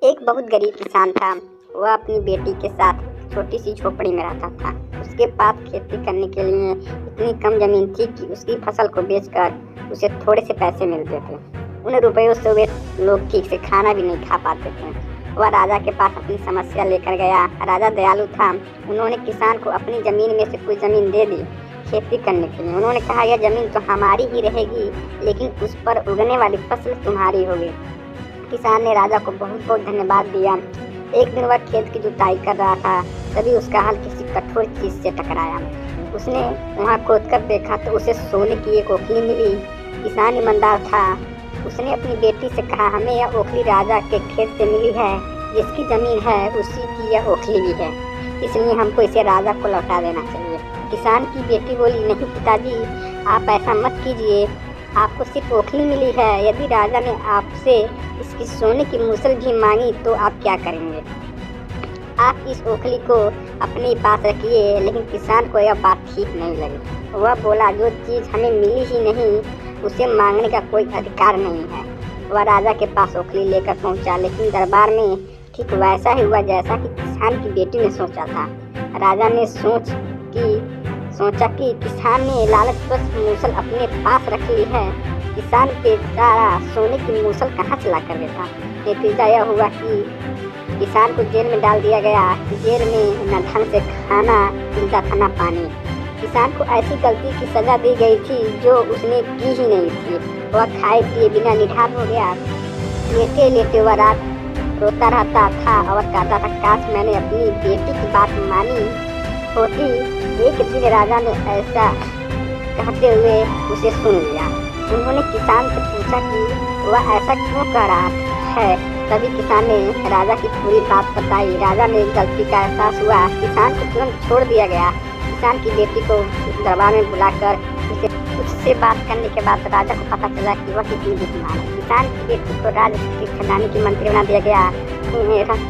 एक बहुत गरीब किसान था। वह अपनी बेटी के साथ छोटी सी झोपड़ी में रहता था। उसके पास खेती करने के लिए इतनी कम जमीन थी कि उसकी फसल को बेचकर उसे थोड़े से पैसे मिलते थे। उन रुपयों से वे लोग ठीक से खाना भी नहीं खा पाते थे। वह राजा के पास अपनी समस्या लेकर गया। राजा दयालु था। उन्होंने किसान को अपनी जमीन में से कुछ जमीन दे दी खेती करने के लिए। उन्होंने कहा, यह जमीन तो हमारी ही रहेगी, लेकिन उस पर उगने वाली फसल तुम्हारी होगी। किसान ने राजा को बहुत बहुत धन्यवाद दिया। एक दिन वह खेत की जुताई कर रहा था, तभी उसका हल किसी कठोर चीज से टकराया। उसने वहां खोद कर देखा तो उसे सोने की एक ओखली मिली। किसान ईमानदार था। उसने अपनी बेटी से कहा, हमें यह ओखली राजा के खेत से मिली है। जिसकी जमीन है उसी की यह ओखली भी है, इसलिए हमको इसे राजा को लौटा देना चाहिए। किसान की बेटी बोली, नहीं पिताजी, आप ऐसा मत कीजिए। आपको सिर्फ ओखली मिली है। यदि राजा ने आपसे इसकी सोने की मूसल भी मांगी तो आप क्या करेंगे? आप इस ओखली को अपने पास रखिए। लेकिन किसान को यह बात ठीक नहीं लगी। वह बोला, जो चीज़ हमें मिली ही नहीं उसे मांगने का कोई अधिकार नहीं है। वह राजा के पास ओखली लेकर पहुंचा, लेकिन दरबार में ठीक वैसा ही हुआ जैसा कि किसान की बेटी ने सोचा था। राजा ने सोचा कि किसान ने लालचवश मूसल अपने पास रख ली है। किसान बेचारा सोने की मूसल कहाँ चला कर देता। नतीजा यह हुआ कि किसान को जेल में डाल दिया गया। जेल में न ढंग से खाना मिलता था न पानी। किसान को ऐसी गलती की सजा दी गई थी जो उसने की ही नहीं थी। वह खाए पिए बिना निढाल हो गया। लेटे लेटे वह रात रोता रहता था और कहता था, काश मैंने अपनी बेटी की बात मानी होती। एक दिन राजा ने ऐसा कहते हुए उसे सुन लिया। उन्होंने किसान से पूछा कि वह ऐसा क्यों कर रहा है। तभी किसान ने राजा की पूरी बात बताई। राजा ने गलती का एहसास हुआ। किसान को तुरंत छोड़ दिया गया। किसान की बेटी को दरबार में बुलाकर उससे बात करने के बाद राजा को पता चला कि वह कितनी बुद्धिमान है। किसान की बेटी को राज की खजाने की मंत्री बना दिया गया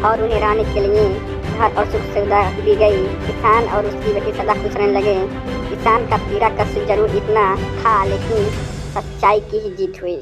और उन्हें रहने के लिए घर और सुख सुविधा दी गई। किसान और उसकी बेटी सदा खुश रहने लगे। किसान का पीड़ा कष्ट जरूर इतना था, लेकिन सच्चाई की ही जीत हुई।